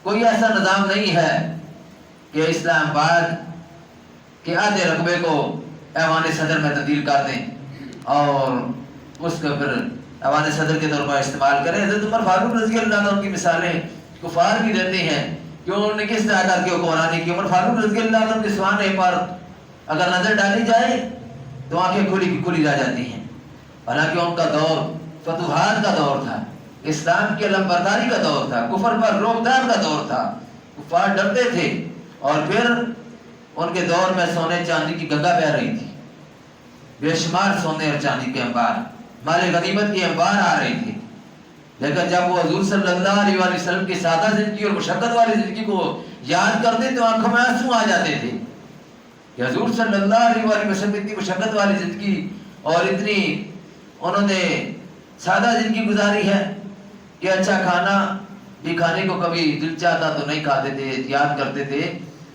کوئی ایسا نظام نہیں ہے کہ اسلام آباد کے آدھے رقبے کو ایوان صدر میں تبدیل کر دیں اور اس کو پھر ایوان صدر کے طور پر استعمال کریں۔ حضرت عمر فاروق رضی اللہ عنہ کی مثالیں کفار بھی دیتے ہیں کہ انہوں نے کس طرح کر کے حکمرانی کی۔ عمر فاروق رضی اللہ عنہ کے سوانے پر اگر نظر ڈالی جائے تو آنکھیں کھلی کی کھلی رہ جاتی ہیں، حالانکہ ان کا دور فتوحات کا دور تھا، اسلام کی علمبرداری کا دور تھا، کفر پر روک تھام کا دور تھا، کفار ڈرتے تھے، اور پھر ان کے دور میں سونے چاندی کی گنگا بہ رہی تھی، بے شمار سونے اور چاندی کے انبار، مال غنیمت کے انبار آ رہی تھی۔ لیکن جب وہ حضور صلی اللہ علیہ وسلم کی سادہ زندگی اور مشقت والی زندگی کو یاد کرتے تو آنکھوں میں آنسو آ جاتے تھے کہ حضور صلی اللہ علیہ وسلم اتنی مشقت والی زندگی اور اتنی انہوں نے سادہ زندگی گزاری ہے کہ اچھا کھانا بھی کھانے کو کبھی دل چاہتا تو نہیں کھاتے تھے، یاد کرتے تھے،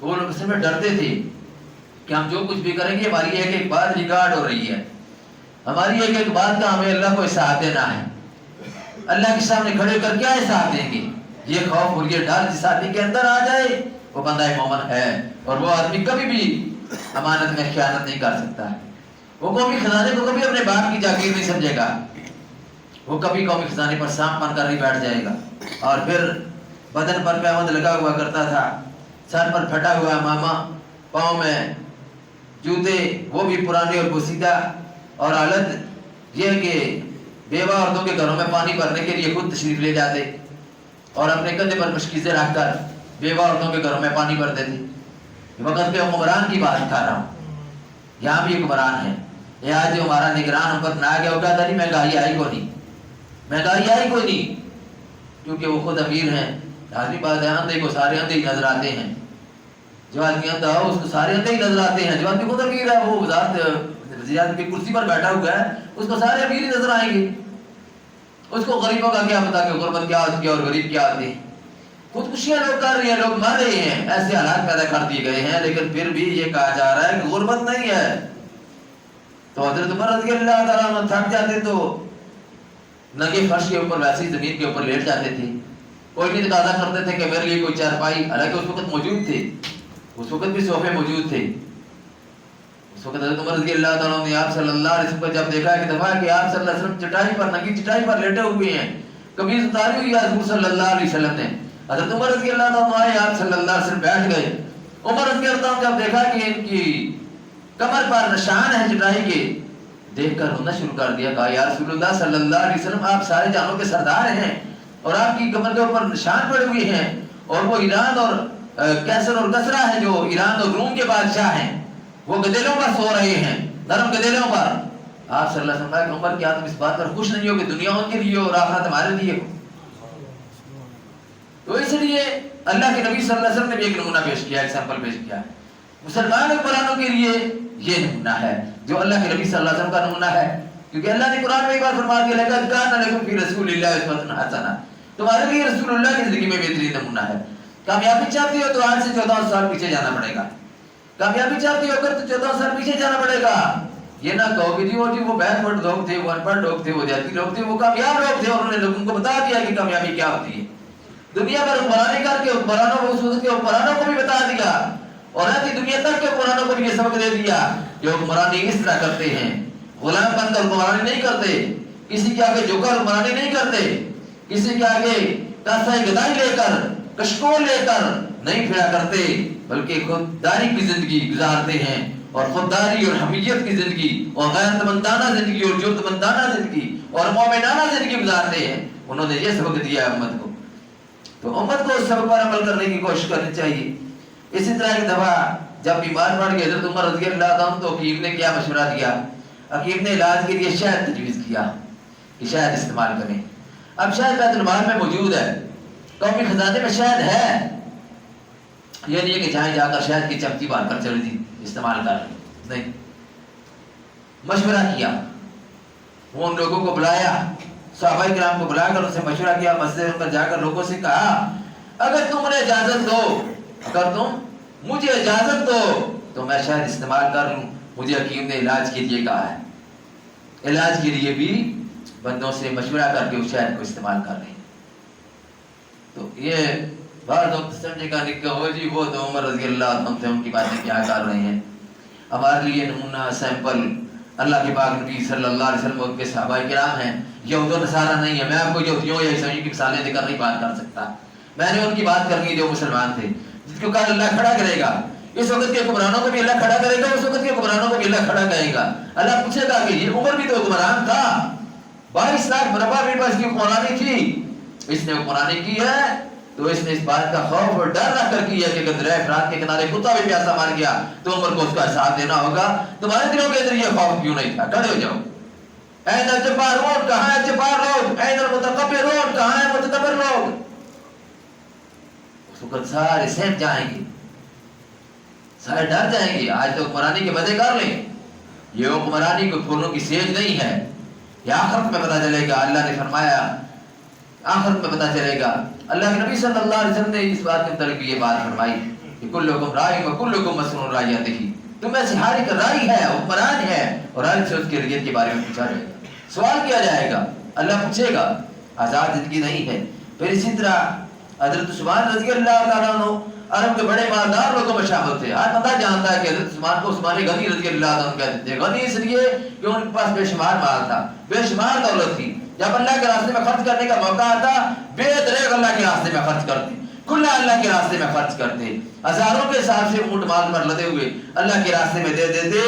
وہ لوگ اس میں ڈرتے تھے کہ ہم جو کچھ بھی کریں گے ہماری ایک ایک بات ریکارڈ ہو رہی ہے، ہماری ایک ایک بات کا ہمیں اللہ کو حساب دینا ہے، اللہ کے سامنے کھڑے کر کیا حساب دیں گے۔ یہ خوف اور یہ ڈر جس آدمی کے اندر آ جائے وہ بندہ مومن ہے، اور وہ آدمی کبھی بھی امانت میں خیانت نہیں کر سکتا ہے، وہ قومی خزانے کو کبھی اپنے باپ کی جاگیر نہیں سمجھے گا، وہ کبھی قومی خزانے پر سانپ بن کر نہیں بیٹھ جائے گا۔ اور پھر بدن پر پیوند لگا ہوا کرتا تھا، سر پر پھٹا ہوا امامہ، پاؤں میں جوتے وہ بھی پرانے اور بوسیدہ، اور حالت یہ کہ بیوہ عورتوں کے گھروں میں پانی بھرنے کے لیے خود تشریف لے جاتے اور اپنے کندھے پر مشکیزیں رکھ کر بیوہ عورتوں کے گھروں میں پانی بھرتے تھے۔ وقت پہ حکمران کی بات کر رہا ہوں، یہاں بھی حکمران ہے، یہ آج جو ہمارا نگران ہم پر نہ آ گیا وہ کہتا نہیں مہنگائی آئی کوئی نہیں، مہنگائی آئی کوئی نہیں، کیونکہ وہ خود امیر ہیں۔ آدمی بات ہے اندھے کو سارے اندھے ہی نظر آتے ہیں، جو آدمی اندھا ہو اس کو سارے اندھے ہی نظر آتے ہیں، جو آدمی خود امیر ہے وہ وزارت کی کرسی پر بیٹھا ہوا ہے اس کو سارے امیر ہی نظر آئیں گے، اس کو غریبوں کا کیا پتا کہ غربت کیا ہوتی ہے اور غریب کیا ہوتے ہیں۔ خودکشیاں لوگ کر رہے ہیں، لوگ مر رہے ہیں، ایسے حالات پیدا کر دیے گئے ہیں، لیکن پھر بھی یہ کہا جا رہا ہے کہ غربت نہیں ہے۔ تو حضرت عمر رضی اللہ تعالیٰ عنہ تھک جاتے تو ننگے فرش کے اوپر ویسے ہی زمین کے اوپر لیٹ جاتے تھے، کوئی نہیں تقاضا کرتے تھے کہ میرے لیے کوئی چارپائی، حالانکہ اس وقت موجود تھے، اس وقت بھی صوفے موجود تھے۔ اس وقت حضرت عمر رضی اللہ تعالیٰ نے آپ صلی اللہ علیہ وسلم کو جب دیکھا کہ دفعہ کہ آپ صلی اللہ علیہ وسلم چٹائی پر ننگی چٹائی پر لیٹے ہوئے ہیں، قمیض اتاری ہوئی ہے حضور صلی اللہ علیہ وسلم نے، حضرت عمر رضی اللہ تعالیٰ آئے آپ صلی اللہ علیہ وسلم بیٹھ گئے۔ عمر رضی اللہ تعالیٰ جب دیکھا کہ ان کی کمر پر نشان ہے چٹائی کے، دیکھ کر رونا شروع کر دیا، کہا یا رسول اللہ صلی اللہ علیہ وسلم آپ سارے جانوں کے سردار ہیں اور آپ کی کمر کے اوپر نشان پڑے ہوئے ہیں، اور وہ ایران اور کیسر اور کسرا ہے جو ایران اور روم کے بادشاہ ہیں، وہ گدیلوں پر سو رہے ہیں، نرم گدیلوں پر۔ آپ صلی اللہ علیہ وسلم کہ عمر کیا تم اس بات پر خوش نہیں ہو کہ دنیا ان کے لیے اور آخرت ہمارے لیے ہو؟ تو اس لیے اللہ کے نبی صلی اللہ علیہ وسلم نے بھی ایک نمونہ پیش کیا، ایگزامپل پیش کیا، مسلمان حکمرانوں کے لیے یہ نمونہ ہے جو اللہ کے نبی صلی اللہ علیہ وسلم کا نمونہ ہے، کیونکہ اللہ نے قرآن میں ایک بار فرما دیا لقد کان لکم فی رسول اللہ اسوۃ حسنہ، تمہارے لیے رسول اللہ کی زندگی میں بہترین نمونہ ہے۔ کامیابی چاہتے ہو تو آج سے 14 سال پیچھے جانا پڑے گا، کامیابی چاہتے ہو کر تو 14 سال پیچھے جانا پڑے گا۔ یہ نہ کہو کہ جی وہ بیک ورڈ لوگ تھے، وہ ان پڑھ لوگ تھے، وہ دیہاتی لوگ تھے، وہ کامیاب لوگ تھے اور انہوں نے لوگوں کو بتا دیا کہ کامیابی کیا ہوتی ہے، دنیا پر حکمرانی کر کے حکمرانوں کو، اس وقت کے حکمرانوں کو بھی بتا دیا اور آتی دنیا تک کے حکمرانوں کو بھی یہ سبق دے دیا کہ حکمرانی اس طرح کرتے ہیں، غلام بن کر حکمرانی نہیں کرتے، کسی کے آگے جھک کر حکمرانی نہیں کرتے، کسی کے آگے کاسائی گدائی لے کر کشکول لے کر نہیں پھرا کرتے، بلکہ خودداری کی زندگی گزارتے ہیں، اور خودداری اور حمیت کی زندگی اور غیرت مندانہ زندگی اور جرأت مندانہ زندگی اور مومنانہ زندگی گزارتے ہیں۔ انہوں نے یہ سبق دیا ہے امت کو، تو امت کو اس سبق پر عمل کرنے کی کوشش کرنی چاہیے۔ اسی طرح ایک دفعہ جب بیمار پڑ گئے حضرت عمر رضی اللہ عنہ تو حکیم نے کیا مشورہ دیا، حکیم نے علاج کے لیے شہد تجویز کیا کہ شہد استعمال کریں۔ اب شہد بیت المال میں موجود ہے، قومی خزانے میں شہد ہے، یہ نہیں ہے کہ جہاں جا کر شہد کی چمچی باندھ کر چلے جی استعمال کر لیں، نہیں، مشورہ کیا، وہ ان لوگوں کو بلایا، صحابہ کرام کو بلا کر ان سے مشورہ کیا، مسجد پر جا کر لوگوں سے کہا اگر تم نے اجازت دو، اگر تم مجھے اجازت دو تو میں شہد استعمال کر لوں۔ مجھے حکیم نے علاج کے لیے کہا ہے، علاج کے لیے بھی بندوں سے مشورہ کر کے اس شہد کو استعمال کر لیں۔ تو یہ بعض وقت سمجھے گا نکا ہو جی وہ تو عمر رضی اللہ عنہ تھے، ان کی باتیں کیا کر رہے ہیں. ہمارے لیے نمونہ سیمپل اللہ کے پاک نبی صلی اللہ علیہ وسلم کے صحابہ کرام ہیں. یہود و نصارہ نہیں ہے. میں آپ کو یہودیوں یا عیسائیوں کی مثالیں دے کر نہیں بات کر سکتا. میں نے ان کی بات کرنی ہے جو مسلمان تھے، جس کو کل اللہ کھڑا کرے گا. اس وقت کے حکمرانوں کو بھی اللہ کھڑا کرے گا، اس وقت کے حکمرانوں کو بھی اللہ کھڑا کرے گا. اللہ پوچھے گا کہ یہ عمر بھی تو حکمران تھا، 22 لاکھ مربع میٹر پر اس کی حکمرانی تھی، اس نے حکمرانی کی ہے تو اس نے اس بات کا خوف اور ڈر رکھ کر کیا کہ اگر دریا فرات کے کنارے کتا بھی پیاسا مار گیا تو عمر کو اس کا ساتھ دینا ہوگا. تمہارے دلوں کے اندر یہ خوف کیوں نہیں تھا؟ کھڑے ہو جاؤ. این الجبارون کہاں ہے جبار لوگ؟ این المتکبرون کہاں ہے متکبر لوگ؟ اس وقت سارے سہم جائیں گے، سارے ڈر جائیں گے. آج تو حکمرانی کے مزے کر لیں، یہ حکمرانی کو پھولوں کی سیج نہیں ہے. یہ آخرت میں پتہ چلے گا. اللہ نے فرمایا آخرت میں پتہ چلے گا. اللہ کے نبی صلی اللہ علیہ وسلم نے اس بات کے متعلق یہ بات فرمائی کہ کلکم راع و کلکم مسئول عن رعیتہ. تم میں سے ہر ایک راعی ہے، حکمران ہے، اور ہر ایک سے اس کی رعیت کے بارے میں پوچھا جائے گا، سوال کیا جائے گا. اللہ پوچھے گا. آزاد زندگی نہیں ہے. پھر اسی طرح حضرت عثمان رضی اللہ تعالیٰ عنہ عرب کے بڑے مالدار لوگوں میں شامل تھے. ہر بندہ جانتا ہے کہ حضرت عثمان کو عثمان غنی رضی اللہ عنہ کہتے تھے. غنی اس لیے کہ ان کے پاس بے شمار مال تھا، بے شمار دولت تھی. جب اللہ کے راستے میں خرچ کرنے کا موقع آتا بے دریغ اللہ کے راستے میں خرچ کرتے، کھلا اللہ کے راستے میں خرچ کرتے. ہزاروں کے حساب سے اونٹ مال پر لدے ہوئے اللہ کے راستے میں دے دیتے.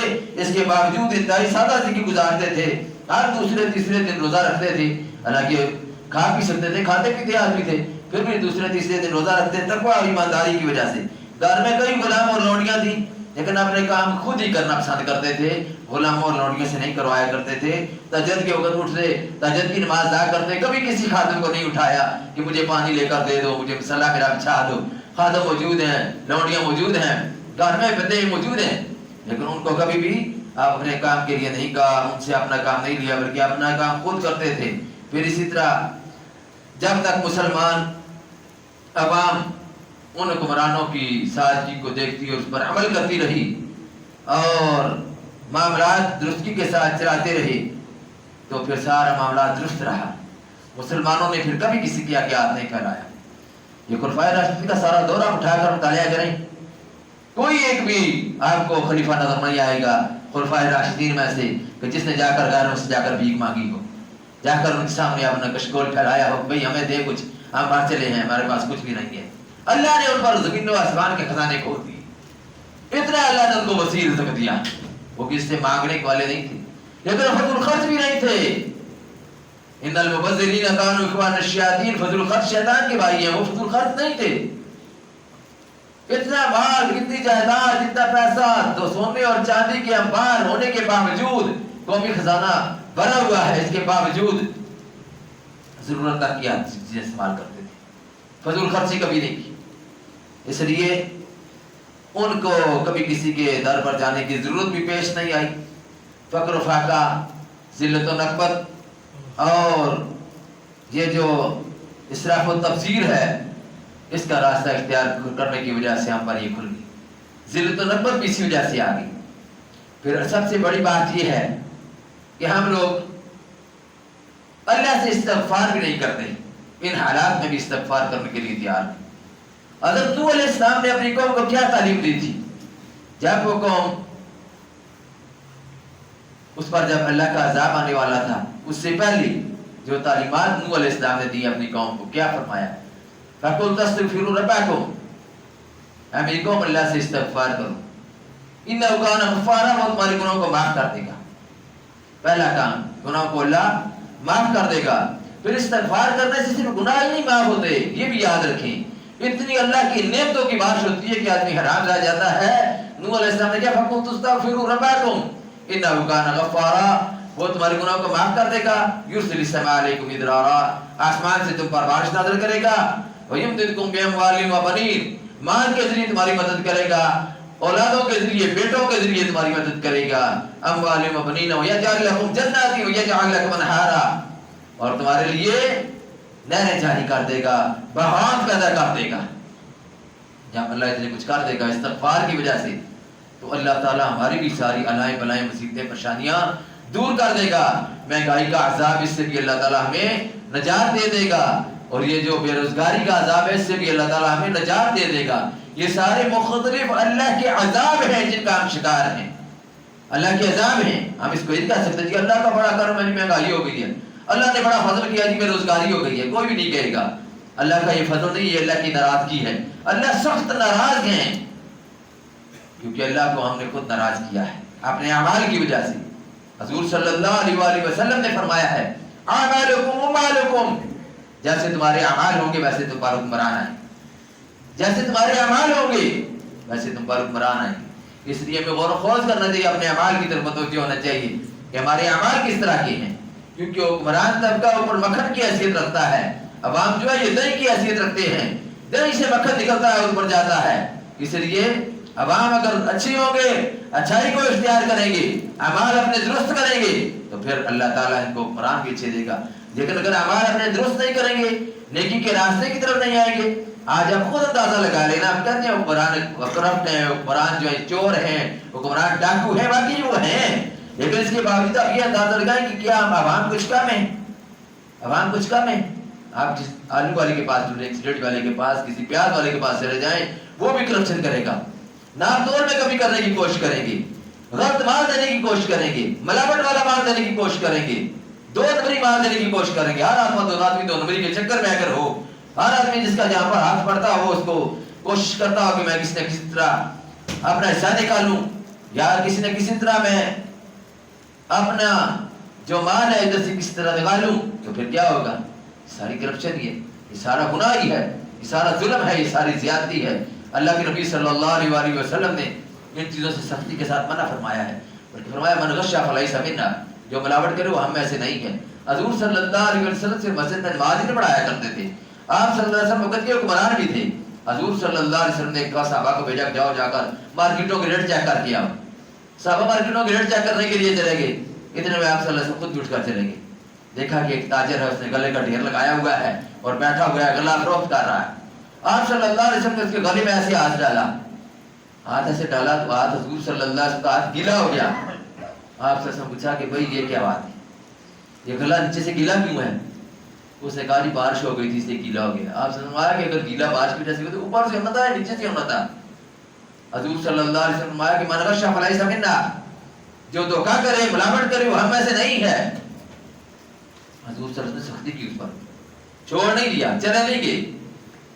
اس کے باوجود انتہائی سادہ زندگی گزارتے تھے. ہر دوسرے تیسرے دن روزہ رکھتے تھے. حالانکہ کھا پی سکتے تھے، کھاتے پیتے آدمی تھے، پھر بھی دوسرے تیسرے دن روزہ رکھتے تقویٰ اور ایمانداری کی وجہ سے. گھر میں کئی غلام اور لونڈیاں تھیں لیکن اپنے کام خود ہی کرنا پسند کرتے تھے. غلاموں اور لونڈیوں سے نہیں کروایا کرتے تھے. تہجد کے وقت اٹھتے، تہجد کی نماز ادا کرتے. کبھی کسی خادم کو نہیں اٹھایا کہ مجھے پانی لے کر دے دو، مجھے مصلی میرا بچھا دو. خادم موجود ہیں، لونڈیاں موجود ہیں، گھر میں بندے موجود ہیں، لیکن ان کو کبھی بھی آپ اپنے کام کے لیے نہیں کہا، ان سے اپنا کام نہیں لیا، بلکہ اپنا کام خود کرتے تھے. پھر اسی طرح جب تک مسلمان عوام ان حکمرانوں کی سادگی کو دیکھتی اور اس پر عمل کرتی رہی اور معاملات درستگی کے ساتھ چلاتے رہے تو پھر سارا معاملات درست رہا. مسلمانوں نے پھر کبھی کسی کے آگے ہاتھ نہیں پھیلایا. یہ خلفائے راشدین کا سارا دورہ اٹھا کر مطالعہ کریں، کوئی ایک بھی آپ کو خلیفہ نظر نہیں آئے گا خلفائے راشدین میں سے کہ جس نے جا کر غیروں سے جا کر بھیک مانگی ہو، جا کر ان کے سامنے اپنا کشکول پھیلایا ہو، بھئی ہمیں دے کچھ، ہم باہر چلے ہیں، ہمارے پاس کچھ بھی نہیں ہے. اللہ نے ان پر زمین و آسمان کے خزانے کھول دیے. اتنا اللہ نے ان کو وسیع رزق دیا. وہ کس سے مانگنے والے نہیں تھے، لیکن فضل خرچ بھی نہیں تھے. ان المبذرین کانوا اخوان الشیاطین، فضل خرچ شیطان کے بھائی ہیں، وہ فضل خرچ نہیں تھے. اتنا مال، اتنی جائیداد، اتنا پیسہ، تو سونے اور چاندی کے انبار ہونے کے باوجود قومی خزانہ بھرا ہوا ہے، اس کے باوجود ضرورت تک کیا چیزیں استعمال کرتے تھے، فضول خرچی کبھی نہیں کی. اس لیے ان کو کبھی کسی کے در پر جانے کی ضرورت بھی پیش نہیں آئی. فقر و فاقہ، ذلت و نکبت اور یہ جو اسراف و تبذیر ہے، اس کا راستہ اختیار کرنے کی وجہ سے ہم پر یہ کھل گئی. ذلت و نکبت بھی اسی وجہ سے آ گئی. پھر سب سے بڑی بات یہ ہے کہ ہم لوگ اللہ سے استغفار بھی نہیں کرتے، ان حالات میں بھی استغفار کرنے کے لیے تیار ہیں. حضرت نوح علیہ السلام نے اپنی قوم کو کیا تعلیم دی تھی؟ جب وہ قوم اس پر جب اللہ کا عذاب آنے والا تھا، اس سے پہلے جو تعلیمات نوح علیہ السلام نے دی اپنی قوم کو، کیا فرمایا؟ فَقُلْ تَسْتَغْفِرُوا رَبَّكُمْ، اے میری قوم اللہ سے استغفار کرو، إِنَّهُ كَانَ غَفَّارًا، وہ تمہارے گناہوں کو معاف کر دے گا. پہلا کام، گناہوں کو اللہ معاف کر دے گا. پھر استغفار کرنے سے صرف گناہ ہی نہیں معاف ہوتے، یہ بھی یاد رکھیں. اتنی اللہ کی نعمتوں کی بارش ہوتی ہے کہ آدمی حیران رہ جاتا ہے. نوح علیہ السلام نے کیا فَقُلْ تَسْتَغْفِرُوا رَبَّكُمْ إِنَّهُ كَانَ غَفَّارًا، وہ تمہارے گناہوں کو معاف کر دے گا. يُرْسِلِ السَّمَاءَ عَلَيْكُمْ مِدْرَارًا، آسمان سے تم پر بارش نازل کرے گا. وَيُمْدِدْكُمْ بِأَمْوَالٍ وَبَنِينَ، مال کے ذریعے تمہاری مدد کرے گا، اولادوں کے ذریعے، بیٹوں کے ذریعے تمہاری مدد کرے گا. أَمْوَالٍ وَبَنِينَ وَيَجْعَلْ لَكُمْ جَنَّاتٍ وَيَجْعَلْ لَكُمْ أَنْهَارًا، اور تمہارے لیے نہریں جاری کر دے گا، بہاؤ پیدا کر دے گا. جب اللہ اتنے کچھ کر دے گا استغفار کی وجہ سے، تو اللہ تعالیٰ ہماری بھی ساری علائیں بلائیں مصیبتیں پریشانیاں دور کر دے گا. مہنگائی کا عذاب، اس سے بھی اللہ تعالیٰ ہمیں نجات دے دے گا. اور یہ جو بے روزگاری کا عذاب ہے اس سے بھی اللہ تعالیٰ ہمیں نجات دے دے گا. یہ سارے مختلف اللہ کے عذاب ہیں جن کا ہم شکار ہیں. اللہ کے عذاب ہیں. ہم اس کو یہ کہہ سکتے ہیں کہ اللہ کا بڑا کرم ہے، مہنگائی ہو گئی ہے، اللہ نے بڑا فضل کیا جی بے روزگاری ہو گئی ہے. کوئی بھی نہیں کہے گا. اللہ کا یہ فضل نہیں، یہ اللہ کی ناراضگی ہے. اللہ سخت ناراض ہیں کیونکہ اللہ کو ہم نے خود ناراض کیا ہے اپنے اعمال کی وجہ سے. حضور صلی اللہ علیہ وآلہ وسلم نے فرمایا ہے اعمالکم ومالکم، جیسے تمہارے اعمال ہوں گے ویسے تم پر حکمران آئیں. جیسے تمہارے اعمال ہوں گے ویسے تم پر حکمران آئیں. اس لیے ہمیں غور و خوض کرنا چاہیے، اپنے اعمال کی طرف متوجہ ہونا چاہیے کہ ہمارے اعمال کس طرح کے ہیں. کیونکہ حکمران طبقہ اوپر مکھن کی حیثیت رکھتا ہے، عوام جو ہے یہ دہی کی حیثیت رکھتے ہیں. دہی سے مکھن نکلتا ہے اوپر جاتا ہے. اس لیے عوام اگر اچھی ہوں گے، اچھائی کو اختیار کریں گے، اعمال اپنے درست کریں گے تو پھر اللہ تعالیٰ ان کو حکمران بھی اچھے دے گا. لیکن اگر اعمال اپنے درست نہیں کریں گے، نیکی کے راستے کی طرف نہیں آئیں گے، آج آپ خود اندازہ لگا لینا. آپ کہتے ہیں حکمران کرپٹ ہیں، حکمران جو ہے چور ہیں، حکمران ڈاکو ہیں، باقی وہ ہیں، لیکن اس کے باوجود آپ یہ اندازہ لگائیں کہ کیا عوام کچھ کم ہے؟ عوام کچھ کم ہے؟ آپ جس آلو والے کے پاس چلے، سگریٹ والے کے پاس، کسی پیاز والے کے پاس چلے جائیں، وہ بھی کرپشن کرے گا. نام توڑ میں کمی کرنے کی کوشش کریں گے، غلط مال دینے کی کوشش کریں گے، ملاوٹ والا مال دینے کی کوشش کریں گے، دو نمبری مال دینے کی کوشش کریں گے. ہر آدمی دو نمبری کے چکر میں اگر ہو، ہر آدمی جس کا جہاں پر ہاتھ پڑتا ہو اس کو کوشش کرتا ہو کہ میں کسی نہ کسی طرح اپنا حصہ نکالوں، یا کسی نہ کسی طرح میں اپنا جو مال ہے ادھر سے کسی طرح نکالوں، تو پھر کیا ہوگا؟ ساری کرپشن ہی ہے، یہ سارا گناہ ہی ہے، یہ سارا ظلم ہے، یہ ساری زیادتی ہے. اللہ کے نبی صلی اللہ علیہ وآلہ وسلم نے ان چیزوں سے سختی کے ساتھ منع فرمایا ہے. بلکہ فرمایا من غش فلیس منا، جو ملاوٹ کرے وہ ہم میں سے نہیں ہے. حضور صلی اللہ علیہ وسلم سے مسجد میں نماز ہی پڑھایا کرتے تھے. آپ صلی اللہ علیہ وسلم وقت کے حکمران بھی تھے. حضور صلی اللہ علیہ وسلم نے ایک صحابہ کو بھیجا کہ جاؤ جا کر مارکیٹوں کے ریٹ چیک کر کے آؤ. صحابہ مارکیٹوں کے ریٹ چیک کرنے کے لیے چلے گئے. اتنے میں آپ صلی اللہ علیہ وسلم خود جھٹ کر چلیں گے. دیکھا کہ ایک تاجر ہے، اس نے گلے کا ڈھیر لگایا ہوا ہے اور بیٹھا ہوا ہے، گلا فروخت کر رہا ہے. آپ صلی اللہ علیہ وسلم نے اس کے گلے میں ایسے ہاتھ ڈالا، ہاتھ ایسے ڈالا تو ہاتھ حضور صلی اللہ علیہ وسلم کا ہاتھ گیلا ہو گیا. آپ صلی اللہ علیہ وسلم پوچھا کہ بھائی یہ کیا بات ہے، یہ گلا نیچے سے گیلا کیوں ہے؟ اس نے کہا جی بارش ہو گئی تھی اس لیے گیلا ہو گیا. آپ صلی اللہ علیہ وسلم کہ اگر گیلا بارش کی وجہ سے ہو تو اوپر سے ہونا تھا یا نیچے سے ہونا تھا؟ حضور صلی اللہ علیہ وسلم کہ من غش فلیس منا، جو دھوکہ کرے ملاوٹ کرے وہ ہم میں سے نہیں ہے. حضور صلی اللہ علیہ وسلم نے سختی کی، اس پر چھوڑ نہیں دیا، چلے نہیں گئے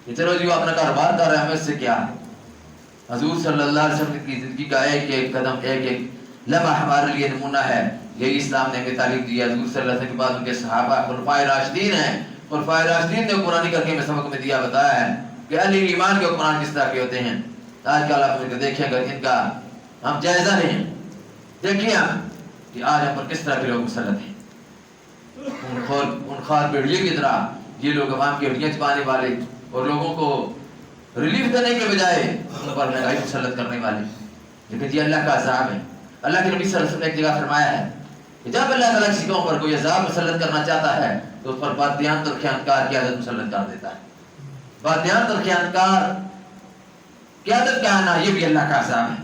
کہ چلو جی وہ اپنا کاروبار کر رہے ہیں ہمیں اس سے کیا. حضور صلی اللہ علیہ وسلم کی زندگی کا ایک ایک قدم، ایک ایک لمحہ ہمارے لیے نمونہ ہے. یہی اسلام نے ہمیں تعلیم دی ہے. حضور صلی اللہ علیہ وسلم کے بعد ان کے صحابہ خلفائے راشدین ہیں. خلفائے راشدین نے قرآن کر کے میں سبق میں دیا، بتایا ہے کہ اہل ایمان کے حکمران کس طرح کے ہوتے ہیں. آج کل آپ دیکھیں اگر ان کا ہم جائزہ لیں، دیکھیں ہم کہ آج ہم پر کس طرح کے لوگ مسلط ہیں. ان خار بھیڑیے کی طرح یہ لوگ عوام کی ہڈیاں چبانے والے اور لوگوں کو ریلیف دینے کے بجائے ان پر مہنگائی مسلط کرنے والے. لیکن یہ اللہ کا عذاب ہے. اللہ کے نبی صلی اللہ علیہ وسلم نے ایک جگہ فرمایا ہے کہ جب اللہ تعالیٰ کسی قوم پر کوئی عذاب مسلط کرنا چاہتا ہے تو اس پر بادیانت اور خیانتکار کی عادت مسلط کر دیتا ہے. بادیانت اور خیانتکار کی عادت کیا آنا، یہ بھی اللہ کا عذاب ہے.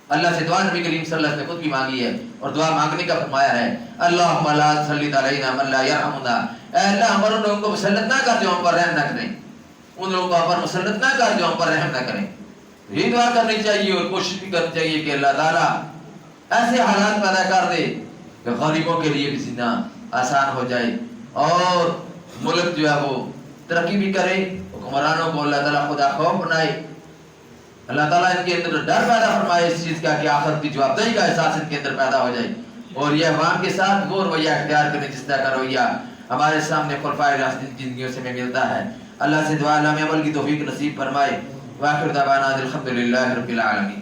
اللہ سے دعا نبی کریم صلی اللہ علیہ وسلم نے خود بھی مانگی ہے اور دعا مانگنے کا فرمایا ہے اللہم لا تسلط علینا من لا یرحمنا، اے اللہ ہمارے لوگوں کو مسلط نہ کر جو ہم پر رحم نہ کریں، ان لوگوں کو ہم پر مسلط نہ کر جو ہم پر رحم نہ کریں. یہ دعا کرنی چاہیے اور کوشش بھی کرنی چاہیے کہ اللہ تعالیٰ ایسے حالات پیدا کر دے کہ غریبوں کے لیے بھی زندہ آسان ہو جائے اور ملک جو ہے وہ ترقی بھی کرے. حکمرانوں کو اللہ تعالیٰ خدا خوف بنائے، اللہ تعالیٰ ان کے اندر ڈر پیدا فرمائے اس چیز کا کہ آخرت کی جوابدہی کا احساس ان کے اندر پیدا ہو جائے اور یہ عوام کے ساتھ وہ رویہ اختیار کریں جس طرح کا رویہ ہمارے سامنے خلفائے راشدین کی زندگیوں سے ہمیں ملتا ہے. اللہ سے دعا اللہ میں عمل کی توفیق نصیب فرمائے. وآخر دعوانا الحمدللہ رب العالمین.